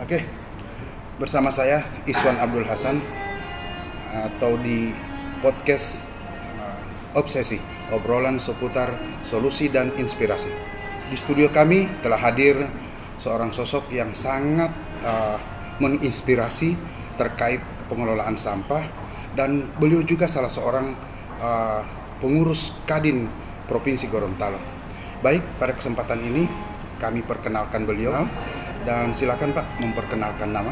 Oke, bersama saya Iswan Abdul Hasan atau di podcast Obsesi, obrolan seputar solusi dan inspirasi. Di studio kami telah hadir seorang sosok yang sangat menginspirasi terkait pengelolaan sampah, dan beliau juga salah seorang pengurus Kadin Provinsi Gorontalo. Baik, pada kesempatan ini kami perkenalkan beliau. Dan silakan Pak memperkenalkan nama.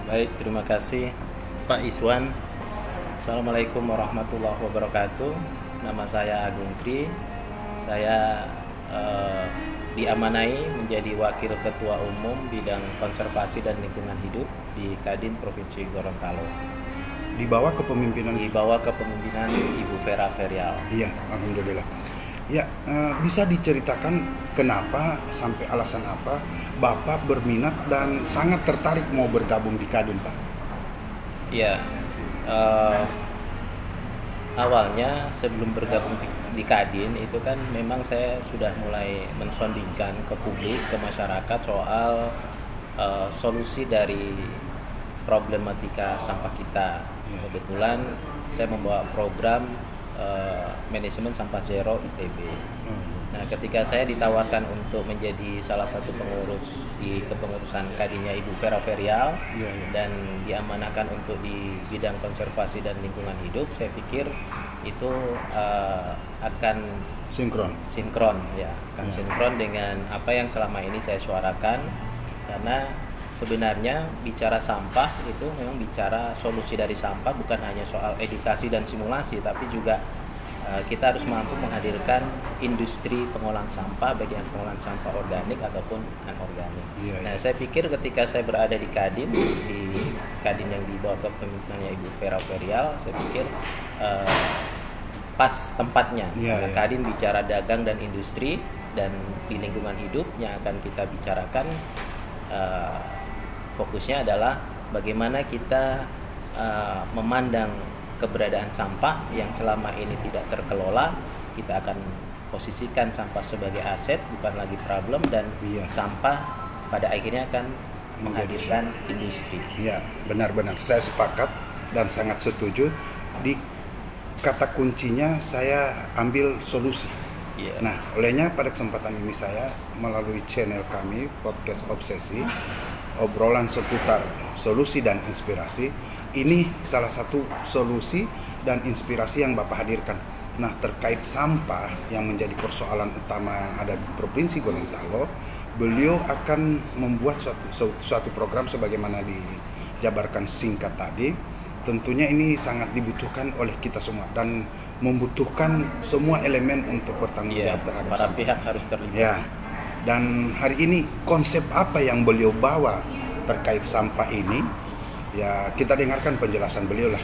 Baik, terima kasih Pak Iswan. Assalamualaikum warahmatullahi wabarakatuh. Nama saya Agung Tri. Saya diamanai menjadi Wakil Ketua Umum Bidang Konservasi dan Lingkungan Hidup di Kadin Provinsi Gorontalo. Di bawah kepemimpinan Ibu Vera Ferial. Iya, alhamdulillah. Ya, bisa diceritakan kenapa sampai alasan apa Bapak berminat dan sangat tertarik mau bergabung di Kadin, Pak? Iya, awalnya sebelum bergabung di Kadin itu kan memang saya sudah mulai mensondingkan ke publik, ke masyarakat soal solusi dari problematika sampah kita. Kebetulan saya membawa program manajemen sampah zero ITB. Nah, ketika saya ditawarkan untuk menjadi salah satu pengurus di kepengurusan Kadinnya Ibu Vera Ferial dan diamanahkan untuk di bidang konservasi dan lingkungan hidup, saya pikir itu akan sinkron dengan apa yang selama ini saya suarakan, karena sebenarnya bicara sampah itu memang bicara solusi dari sampah, bukan hanya soal edukasi dan simulasi, tapi juga kita harus mampu menghadirkan industri pengolahan sampah, baik yang pengolahan sampah organik ataupun anorganik. Saya pikir ketika saya berada di Kadin yang dibawa kepemimpinannya Ibu Vera Ferial, saya pikir pas tempatnya. Kadin bicara dagang dan industri, dan di lingkungan hidup yang akan kita bicarakan fokusnya adalah bagaimana kita memandang keberadaan sampah yang selama ini tidak terkelola. Kita akan posisikan sampah sebagai aset, bukan lagi problem, dan sampah pada akhirnya akan menghadirkan industri. Ya, benar-benar saya sepakat dan sangat setuju. Di kata kuncinya saya ambil solusi. Nah, olehnya pada kesempatan ini saya melalui channel kami Podcast Obsesi, obrolan seputar solusi dan inspirasi. Ini salah satu solusi dan inspirasi yang Bapak hadirkan. Nah, terkait sampah yang menjadi persoalan utama yang ada di Provinsi Gorontalo, beliau akan membuat suatu program sebagaimana dijabarkan singkat tadi. Tentunya ini sangat dibutuhkan oleh kita semua dan membutuhkan semua elemen untuk bertanggung jawab terhadap para sampah. Pihak harus terlibat. Ya. Dan hari ini konsep apa yang beliau bawa terkait sampah ini? Ya, kita dengarkan penjelasan beliau lah.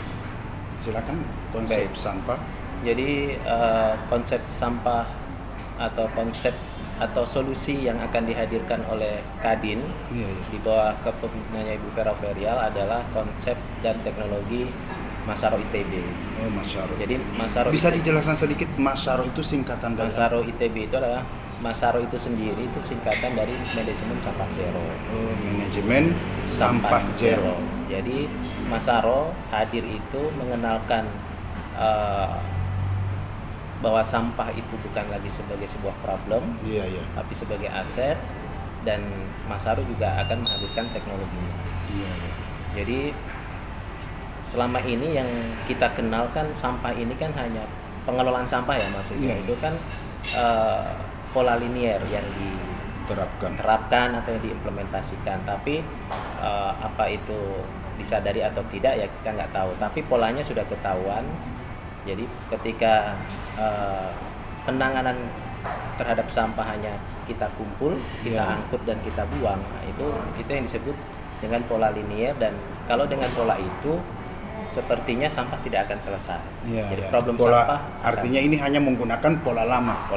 Silakan konsep sampah. Jadi konsep sampah atau solusi yang akan dihadirkan oleh Kadin di bawah kepemimpinannya Ibu Vera Ferial adalah konsep dan teknologi Masaro ITB. Oh, Masaro. Jadi Masaro bisa ITB. Dijelaskan sedikit Masaro itu singkatan dari Masaro ITB itu adalah Masaro itu sendiri itu singkatan dari manajemen sampah zero. Oh, manajemen sampah zero. Jadi Masaro hadir itu mengenalkan bahwa sampah itu bukan lagi sebagai sebuah problem, tapi sebagai aset, dan Masaro juga akan menghadirkan teknologinya. Jadi selama ini yang kita kenalkan sampah ini kan hanya pengelolaan sampah ya maksudnya. Itu kan pola linier yang diterapkan atau yang diimplementasikan, tapi apa itu disadari atau tidak ya kita nggak tahu, tapi polanya sudah ketahuan. Jadi ketika penanganan terhadap sampah hanya kita kumpul, kita angkut dan kita buang, nah, itu yang disebut dengan pola linier. Dan kalau dengan pola itu sepertinya sampah tidak akan selesai. Jadi problem sampah artinya ini hanya menggunakan pola lama.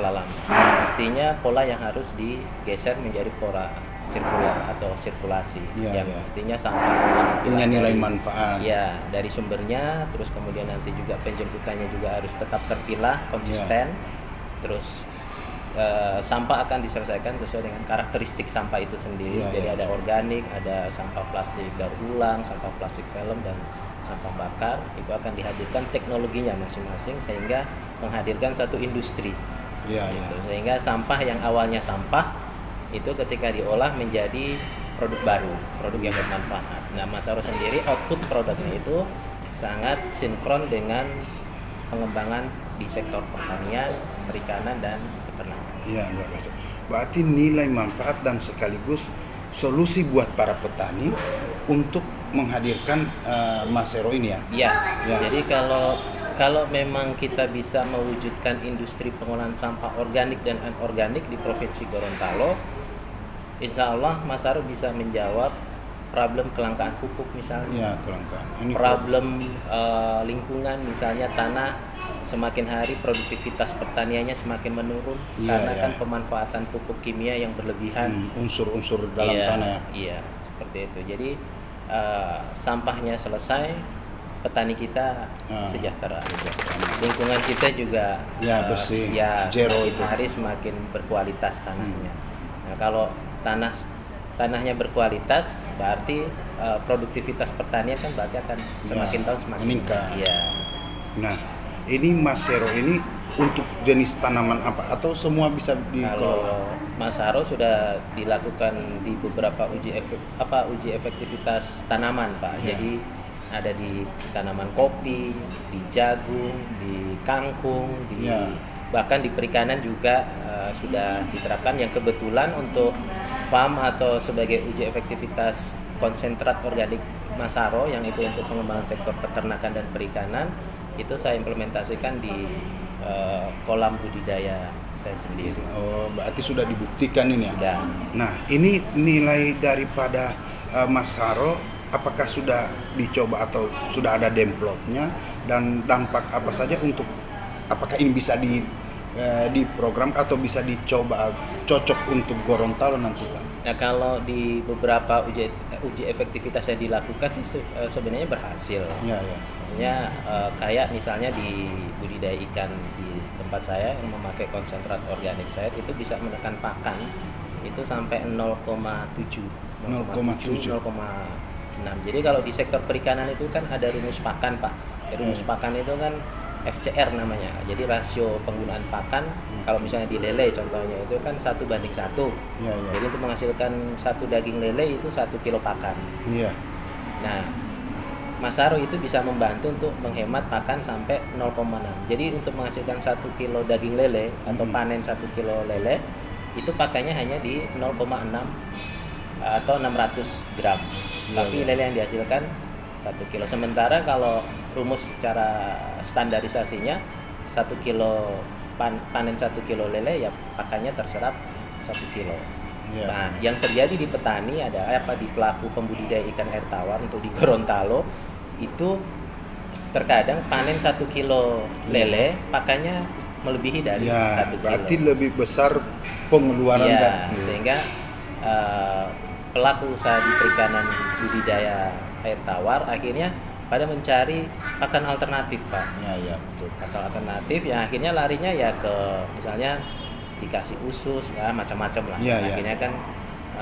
Pastinya pola yang harus digeser menjadi pola sirkular atau sirkulasi, yang pastinya sampah punya nilai manfaat. Dari sumbernya, terus kemudian nanti juga penjemputannya juga harus tetap terpilah konsisten. Terus sampah akan diselesaikan sesuai dengan karakteristik sampah itu sendiri. Iya, Jadi iya. ada organik, ada sampah plastik daur ulang, sampah plastik film, dan sampah bakar. Itu akan dihadirkan teknologinya masing-masing sehingga menghadirkan satu industri. Iya, iya. Gitu. Sehingga sampah yang awalnya sampah itu ketika diolah menjadi produk baru, produk yang bermanfaat. Nah, Masaro sendiri output produknya itu sangat sinkron dengan pengembangan di sektor pertanian, perikanan, dan peternakan. Iya, luar biasa. Berarti nilai manfaat dan sekaligus solusi buat para petani untuk menghadirkan Masero ini ya. Iya. Ya. Jadi kalau memang kita bisa mewujudkan industri pengolahan sampah organik dan anorganik di Provinsi Gorontalo, insya Allah Masaro bisa menjawab problem kelangkaan pupuk misalnya, Iya, kelangkaan. Ini problem lingkungan misalnya tanah semakin hari produktivitas pertaniannya semakin menurun Iya, karena iya. kan pemanfaatan pupuk kimia yang berlebihan. unsur-unsur dalam Iya, tanah ya. Iya, seperti itu. Jadi sampahnya selesai, petani kita sejahtera. Lingkungan kita juga Ya, bersih. semakin Zero itu. hari semakin berkualitas tanahnya. Nah, kalau tanahnya berkualitas, berarti produktivitas pertanian kan berarti akan semakin tahun semakin meningkat. Iya. Nah, ini Masero ini untuk jenis tanaman apa atau semua bisa dikelola? Kalau Masaro sudah dilakukan di beberapa uji efektivitas tanaman, Pak. Ya. Jadi ada di tanaman kopi, di jagung, di kangkung, Ya. bahkan di perikanan juga sudah diterapkan, yang kebetulan untuk farm atau sebagai uji efektivitas konsentrat organik Masaro yang itu untuk pengembangan sektor peternakan dan perikanan, itu saya implementasikan di kolam budidaya saya sendiri. Oh, berarti sudah dibuktikan ini ya. Dan Nah, ini nilai daripada Masaro apakah sudah dicoba atau sudah ada demplotnya dan dampak apa saja untuk apakah ini bisa di program atau bisa dicoba cocok untuk Gorontalo nanti Pak? nah, kalau di beberapa uji efektivitas yang dilakukan sih sebenarnya berhasil. Ya, ya. Maksudnya kayak misalnya di budidaya ikan di tempat saya yang memakai konsentrat organik saya itu bisa menekan pakan itu sampai 0,7 0,6. Jadi kalau di sektor perikanan itu kan ada rumus pakan, Pak. Rumus pakan itu kan FCR namanya. Jadi rasio penggunaan pakan kalau misalnya di lele contohnya itu kan 1:1. Ya, ya. Jadi untuk menghasilkan satu daging lele itu 1 kilo pakan. Iya. Nah, Masaro itu bisa membantu untuk menghemat pakan sampai 0,6. Jadi untuk menghasilkan 1 kilo daging lele atau panen 1 kilo lele itu pakannya hanya di 0,6 atau 600 gram. Tapi lele yang dihasilkan 1 kilo. Sementara kalau rumus secara standarisasinya 1 kilo panen 1 kilo lele ya pakannya terserap 1 kilo. Ya. Nah, yang terjadi di petani ada di pelaku pembudidaya ikan air tawar untuk di Gorontalo itu terkadang panen 1 kilo lele pakannya melebihi dari Ya, 1 kilo. berarti lebih besar pengeluaran Iya, dari sehingga pelaku usaha di perikanan budidaya air tawar akhirnya pada mencari pakan alternatif, Pak. Ya, ya, betul. Pakan alternatif yang akhirnya larinya ya ke misalnya dikasih usus ya macam-macam lah. Ya, ya. Akhirnya kan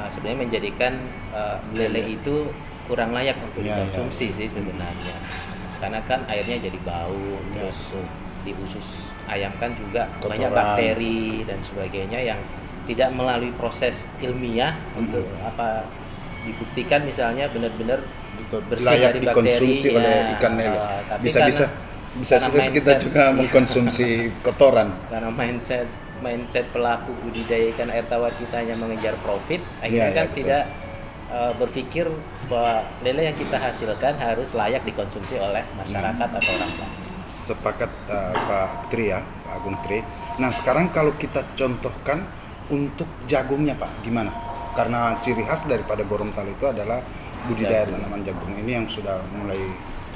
sebenarnya menjadikan lele itu kurang layak untuk Ya, dikonsumsi sih sebenarnya. Karena kan airnya jadi bau, Ya, terus betul. di usus ayam kan juga Kotoran. banyak bakteri dan sebagainya yang tidak melalui proses ilmiah untuk dibuktikan misalnya benar-benar bersih layak dari dikonsumsi bakteri, oleh ya. ikan lele. Tapi Bisa karena juga kita mindset- juga mengkonsumsi kotoran. karena mindset pelaku budidaya ikan air tawar kita hanya mengejar profit, akhirnya Ya, kan betul. tidak berpikir bahwa lele yang kita hasilkan harus layak dikonsumsi oleh masyarakat atau orang lain. Sepakat Pak Tri ya, Pak Agung Tri. Nah, sekarang kalau kita contohkan untuk jagungnya Pak, gimana? Karena ciri khas daripada Gorontalo itu adalah budidaya tanaman jagung ini yang sudah mulai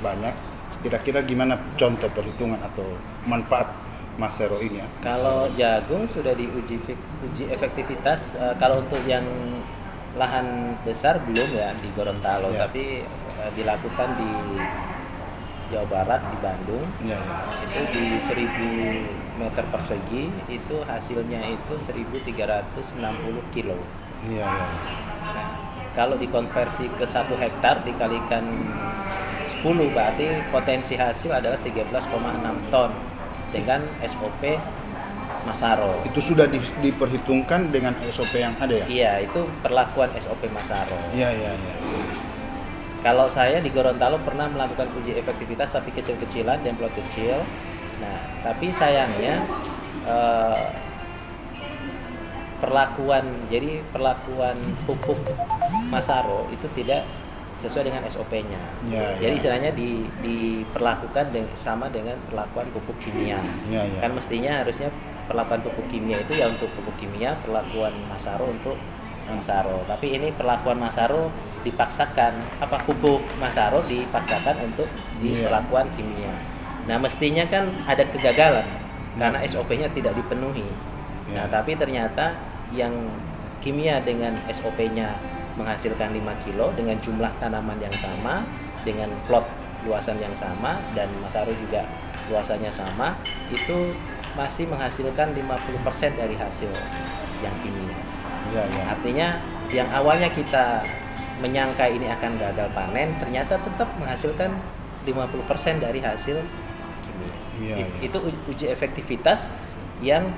banyak. Kira-kira gimana contoh perhitungan atau manfaat Masero ini ya? Kalau jagung sudah diuji efektivitas, kalau untuk yang lahan besar belum ya di Gorontalo, Ya. tapi dilakukan di Jawa Barat, di Bandung. Ya, ya. Itu di 1.000 meter persegi itu hasilnya itu 1.360 kilo. Iya, iya. Nah, kalau dikonversi ke 1 hektar dikalikan 10 berarti potensi hasil adalah 13,6 ton dengan SOP Masaro. Itu sudah diperhitungkan dengan SOP yang ada ya? Iya, itu perlakuan SOP Masaro. Iya, iya, iya. Kalau saya di Gorontalo pernah melakukan uji efektivitas tapi kecil-kecilan dan plot kecil. Nah, tapi sayangnya perlakuan pupuk Masaro itu tidak sesuai dengan SOP-nya. Ya, jadi ya. istilahnya diperlakukan sama dengan perlakuan pupuk kimia. Ya, ya. Kan mestinya harusnya perlakuan pupuk kimia itu ya untuk pupuk kimia, perlakuan Masaro untuk Masaro. Tapi ini perlakuan Masaro dipaksakan, pupuk Masaro dipaksakan untuk di perlakuan kimia. Nah, mestinya kan ada kegagalan karena SOP-nya tidak dipenuhi. Nah, tapi ternyata yang kimia dengan SOP-nya menghasilkan 5 kilo dengan jumlah tanaman yang sama, dengan plot luasan yang sama, dan Masaro juga luasannya sama, itu masih menghasilkan 50% dari hasil yang kimia. Ya, ya. Artinya yang awalnya kita menyangka ini akan gagal panen, ternyata tetap menghasilkan 50% dari hasil kimia. Ya, ya. Itu uji efektivitas yang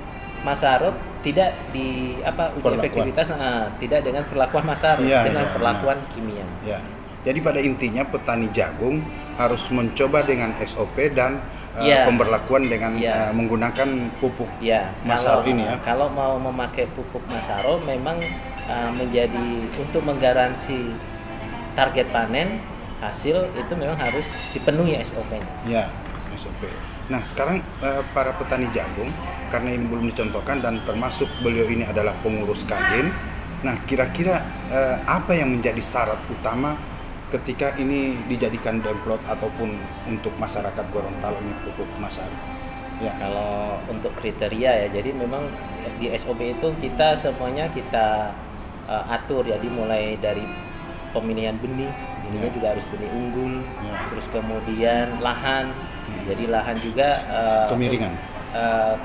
Masaro tidak uji efektivitas tidak dengan perlakuan Masaro, dengan perlakuan kimia. Ya. Jadi pada intinya petani jagung harus mencoba dengan SOP dan pemberlakuan dengan menggunakan pupuk Masaro ini ya. Kalau mau memakai pupuk Masaro memang menjadi untuk menggaransi target panen hasil itu memang harus dipenuhi SOP-nya. Ya, SOP. Nah, sekarang para petani jagung, karena ini belum dicontohkan dan termasuk beliau ini adalah pengurus Kadin. Nah, kira-kira apa yang menjadi syarat utama ketika ini dijadikan demplot ataupun untuk masyarakat Gorontalo ini pupuk Masaro? Ya. Kalau untuk kriteria ya, jadi memang di SOP itu kita semuanya kita atur, jadi mulai dari pemilihan benih, benihnya juga harus benih unggul, terus kemudian lahan. Jadi lahan juga kemiringan.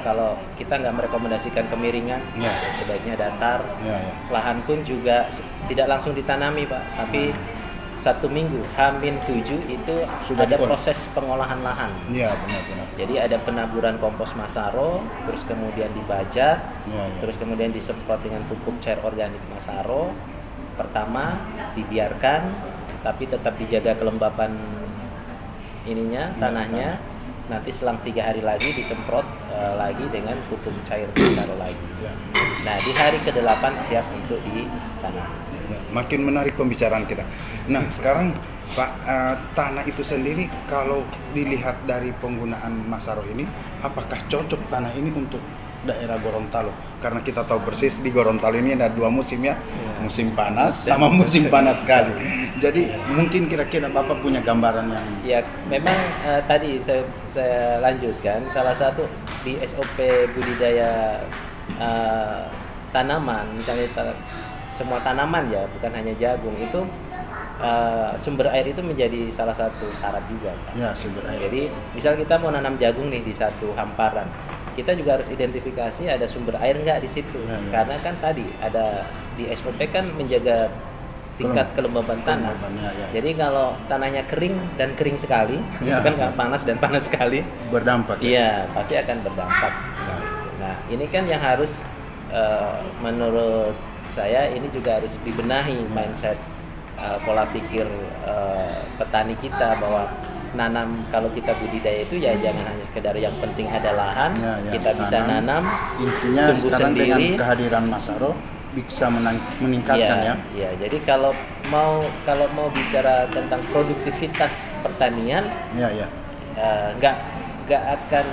Kalau kita nggak merekomendasikan kemiringan, sebaiknya datar. Lahan pun juga tidak langsung ditanami, Pak, tapi 1 minggu H-7 itu sudah ada proses pengolahan lahan. Iya, benar-benar. Jadi ada penaburan kompos Masaro, terus kemudian dibajak, terus kemudian disemprot dengan pupuk cair organik Masaro. Pertama dibiarkan, tapi tetap dijaga kelembapan tanahnya. Nanti selang 3 hari lagi disemprot lagi dengan pupuk cair Masaro lagi. Nah, di hari ke-8 siap untuk ditanam. Makin menarik pembicaraan kita. Nah, sekarang Pak, tanah itu sendiri kalau dilihat dari penggunaan Masaro ini, apakah cocok tanah ini untuk daerah Gorontalo? Karena kita tahu persis di Gorontalo ini ada 2 musim ya, musim panas sama musim panas sekali. Jadi mungkin kira-kira Bapak punya gambaran yang... Ya, memang tadi saya lanjutkan, salah satu di SOP budidaya tanaman, misalnya semua tanaman ya, bukan hanya jagung, itu sumber air itu menjadi salah satu syarat juga, Pak. Ya, sumber air. Jadi misal kita mau nanam jagung nih di satu hamparan, kita juga harus identifikasi ada sumber air nggak di situ. Karena kan tadi ada di SOP kan menjaga tingkat kelembaban tanah. Jadi kalau tanahnya kering dan kering sekali, kan nggak panas dan panas sekali, berdampak. Iya, pasti akan berdampak. Nah, ini kan yang harus menurut saya ini juga harus dibenahi mindset pola pikir petani kita, bahwa nanam kalau kita budidaya itu ya jangan hanya sekedar yang penting ada lahan, kita bisa nanam, intinya tumbuh sekarang sendiri. Dengan kehadiran Masaro bisa meningkatkan ya. Jadi kalau mau bicara tentang produktivitas pertanian, nggak akan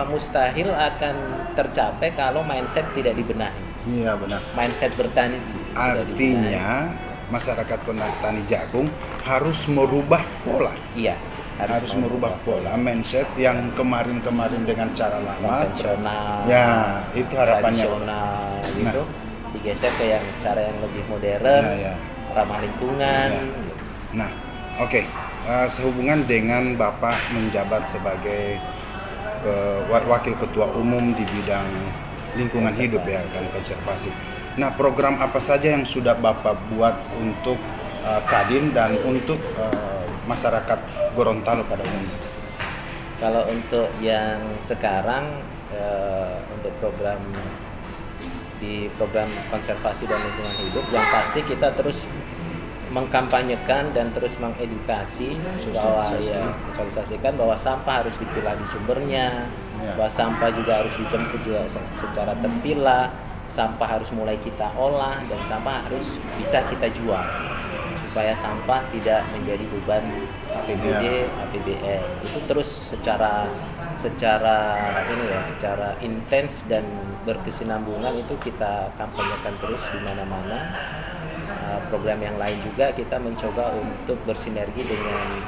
mustahil akan tercapai kalau mindset tidak dibenahi. Iya, benar. Mindset bertani. Artinya masyarakat petani jagung harus merubah pola. Iya, harus merubah pola mindset yang kemarin dengan cara lama konvensional. Ya, itu harapannya. Tradisional gitu. Digeser ke cara yang lebih modern, ramah lingkungan. Nah, oke. Sehubungan dengan Bapak menjabat sebagai Wakil Ketua Umum di bidang lingkungan hidup ya dan konservasi. Nah, program apa saja yang sudah Bapak buat untuk Kadin dan untuk masyarakat Gorontalo pada umumnya? Kalau untuk yang sekarang untuk program konservasi dan lingkungan hidup, yang pasti kita terus mengkampanyekan dan terus mengedukasi sosialisasikan bahwa sampah harus dipilah di sumbernya, bahwa sampah juga harus dijemput juga secara terpilah, sampah harus mulai kita olah dan sampah harus bisa kita jual supaya sampah tidak menjadi beban APBD, APBN. Itu terus secara intens dan berkesinambungan itu kita kampanyekan terus di mana-mana. Program yang lain juga kita mencoba untuk bersinergi dengan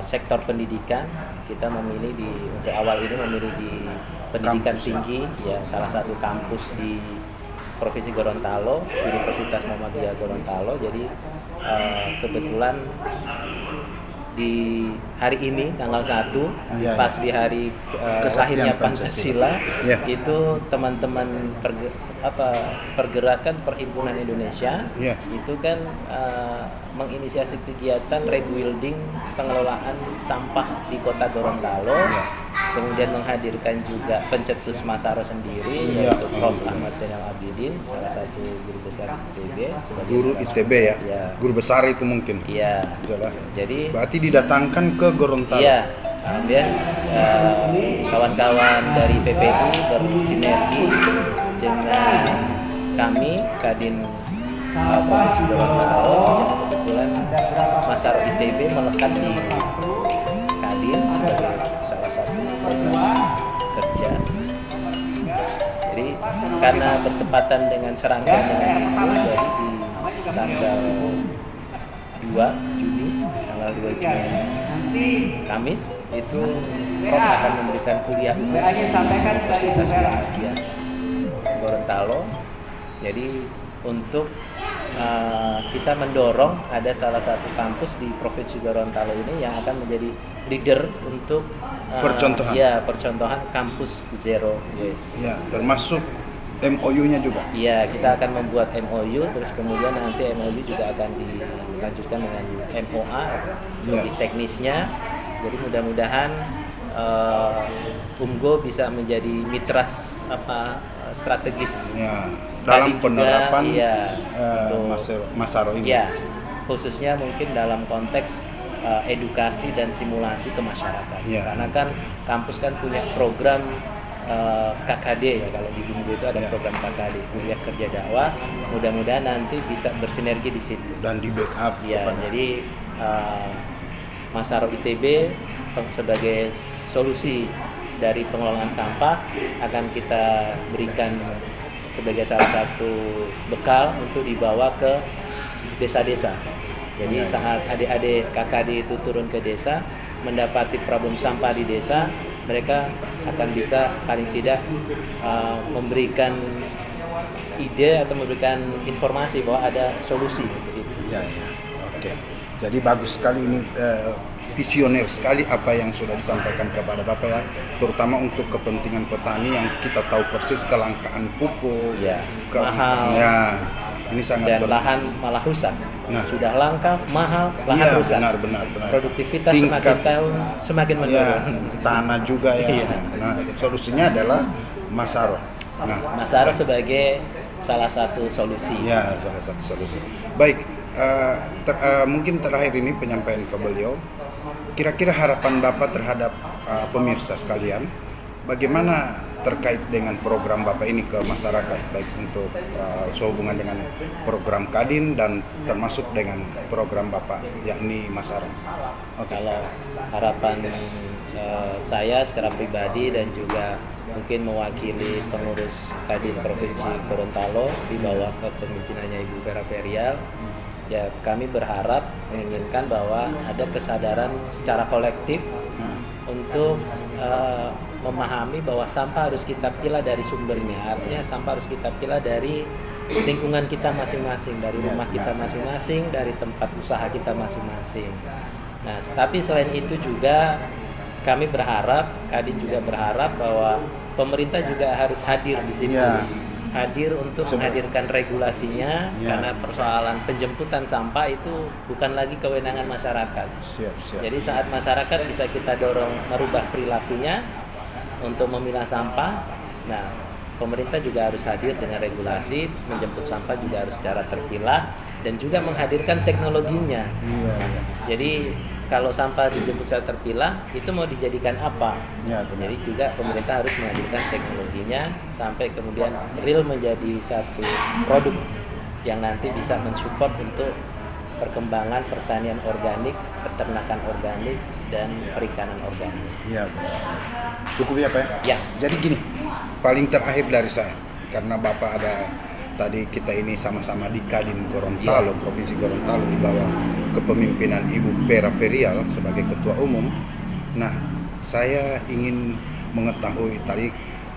sektor pendidikan. Kita memilih untuk awal ini memilih di pendidikan tinggi ya, salah satu kampus di Provinsi Gorontalo, Universitas Muhammadiyah Gorontalo. Jadi kebetulan di hari ini tanggal 1 pas di hari lahirnya Pancasila itu teman-teman pergerakan Perhimpunan Indonesia itu kan menginisiasi kegiatan rebuilding pengelolaan sampah di Kota Gorontalo. Kemudian menghadirkan juga pencetus Masaro sendiri yaitu Prof. Ahmad Zainal Abidin, salah satu guru besar ITB. Guru ITB ya? Guru besar itu mungkin? Iya. Jelas. Jadi berarti didatangkan ke Gorontalo? Iya. Kemudian kawan-kawan dari PPI bersinergi dengan kami, Kadin Provinsi Gorontalo. Kebetulan Masaro ITB melekat di Kadin sebagai salah satu program kerja. Jadi karena bertepatan dengan serangkaian dengan itu, jadi di tanggal 2 Juni Kamis itu Prof akan memberikan kuliah di Universitas Muhammadiyah Gorontalo. Jadi untuk kita mendorong ada salah satu kampus di Provinsi Gorontalo ini yang akan menjadi leader untuk percontohan kampus zero waste. Ya, termasuk MOU-nya juga. Iya, kita akan membuat MOU, terus kemudian nanti MOU juga akan dilanjutkan dengan MOA di teknisnya. Jadi mudah-mudahan UMGO bisa menjadi mitra strategis dalam penerapan Masaro ini. Ya, khususnya mungkin dalam konteks edukasi dan simulasi ke masyarakat. Karena kan kampus kan punya program KKD ya, kalau di UMGO itu ada program KKD, kuliah kerja dakwah. Mudah-mudahan nanti bisa bersinergi di situ dan di backup. Ya, jadi Masaro ITB sebagai solusi dari pengelolaan sampah akan kita berikan sebagai salah satu bekal untuk dibawa ke desa-desa. Jadi saat adik-adik KKD itu turun ke desa, mendapati problem sampah di desa, mereka akan bisa paling tidak memberikan ide atau memberikan informasi bahwa ada solusi untuk itu. Oke. Jadi bagus sekali ini, visioner sekali apa yang sudah disampaikan kepada Bapak ya, terutama untuk kepentingan petani yang kita tahu persis kelangkaan pupuk, mahal. Ini sangat dan lahan malah rusak. Sudah langka, mahal, lahan rusak. Benar. Produktivitas semakin tahun semakin menurun. Tanah juga ya. Nah, solusinya adalah Masaro. Masaro sebagai salah satu solusi. Ya, salah satu solusi. Baik, mungkin terakhir ini penyampaian ke beliau. Kira-kira harapan Bapak terhadap pemirsa sekalian, bagaimana terkait dengan program Bapak ini ke masyarakat, baik untuk sehubungan dengan program Kadin dan termasuk dengan program Bapak yakni Masaro. Kalau harapan saya secara pribadi dan juga mungkin mewakili pengurus Kadin Provinsi Gorontalo di bawah kepemimpinannya Ibu Vera Ferial, ya kami berharap menginginkan bahwa ada kesadaran secara kolektif untuk memahami bahwa sampah harus kita pilah dari sumbernya. Artinya sampah harus kita pilah dari lingkungan kita masing-masing, dari rumah kita masing-masing, dari tempat usaha kita masing-masing. Nah, tapi selain itu juga kami berharap, Kadin juga berharap bahwa pemerintah juga harus hadir di situ. Ya. Hadir untuk menghadirkan regulasinya, karena persoalan penjemputan sampah itu bukan lagi kewenangan masyarakat. Siap. Jadi saat masyarakat bisa kita dorong merubah perilakunya untuk memilah sampah, nah pemerintah juga harus hadir dengan regulasi, menjemput sampah juga harus secara terpilah dan juga menghadirkan teknologinya. Iya. Jadi kalau sampah dijemput secara terpilah, itu mau dijadikan apa? Ya, benar. Jadi juga pemerintah harus menghadirkan teknologinya sampai kemudian real menjadi satu produk yang nanti bisa mensupport untuk perkembangan pertanian organik, peternakan organik, dan perikanan organik. Iya, benar. Cukup ya Pak ya? Ya. Jadi gini, paling terakhir dari saya, karena Bapak ada tadi kita ini sama-sama di Kadin Gorontalo, Provinsi Gorontalo di bawah kepemimpinan Ibu Pera Ferial sebagai Ketua Umum. Nah, saya ingin mengetahui tadi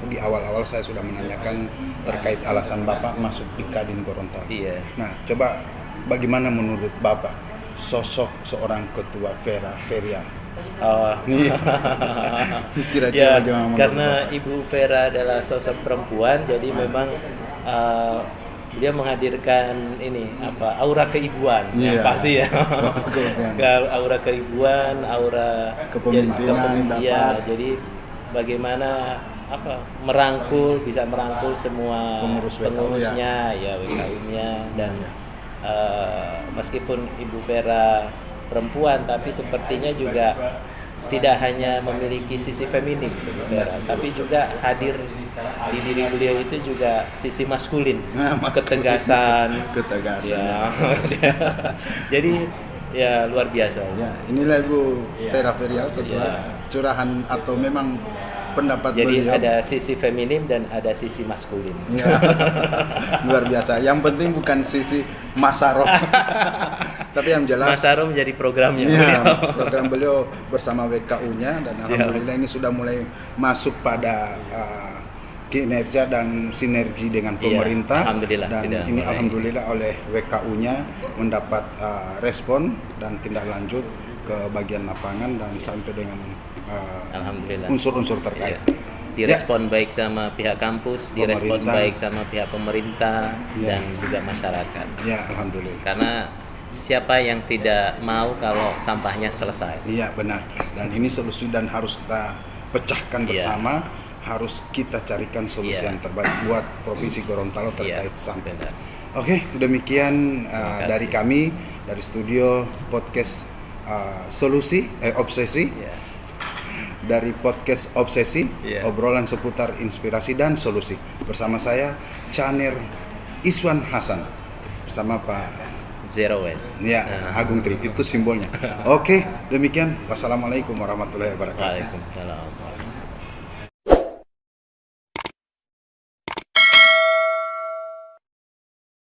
di awal-awal saya sudah menanyakan terkait alasan Bapak masuk di Kadin Gorontalo. Iya. Nah, coba bagaimana menurut Bapak sosok seorang Ketua Pera Ferial? Oh. Kira-kira Ya, bagaimana menurut karena Bapak? Ibu Vera adalah sosok perempuan, jadi memang dia menghadirkan aura keibuan yang Iya. pasti ya. Keibuan. Aura keibuan, aura Kepemimpinan ya, dapat. jadi bagaimana bisa merangkul semua Pengurus WKU pengurusnya ya WKU-nya dan meskipun Ibu Vera perempuan tapi sepertinya juga tidak hanya memiliki sisi feminim Ibu Vera, tapi juga hadir di diri beliau itu juga sisi maskulin, ketegasan. Ya. Jadi ya luar biasa. Ya, inilah Ibu Ya. Pera Ferial, Ketua. Ya. Curahan atau memang pendapat Jadi beliau. ada sisi feminim dan ada sisi maskulin. Ya. Luar biasa. Yang penting bukan sisi Masaro. Tapi yang jelas Masaro menjadi programnya. ya, beliau. program beliau bersama WKU-nya dan Siap. alhamdulillah ini sudah mulai masuk pada kinerja dan sinergi dengan Iya, pemerintah. alhamdulillah Dan sudah ini mulai. alhamdulillah oleh WKU-nya mendapat respon dan tindak lanjut ke bagian lapangan dan sampai dengan Alhamdulillah. unsur-unsur terkait. Iya. Direspon baik sama pihak kampus, direspon Pemerintah. baik sama pihak pemerintah Iya. dan juga masyarakat. Ya, alhamdulillah. Karena siapa yang tidak mau kalau sampahnya selesai? Iya, benar. Dan ini solusi dan harus kita pecahkan Iya. bersama, harus kita carikan solusi Iya. yang terbaik buat Provinsi Gorontalo terkait Iya, sampah. benar. Oke, demikian Terima kasih. dari kami dari studio podcast Obsesi. Iya. Dari podcast Obsesi, Iya. obrolan seputar inspirasi dan solusi. Bersama saya, Chanir Iswan Hasan. Bersama Pak Zero waste. ya, Agung Tri, itu simbolnya. Oke, demikian. Wassalamualaikum warahmatullahi wabarakatuh. Waalaikumsalam.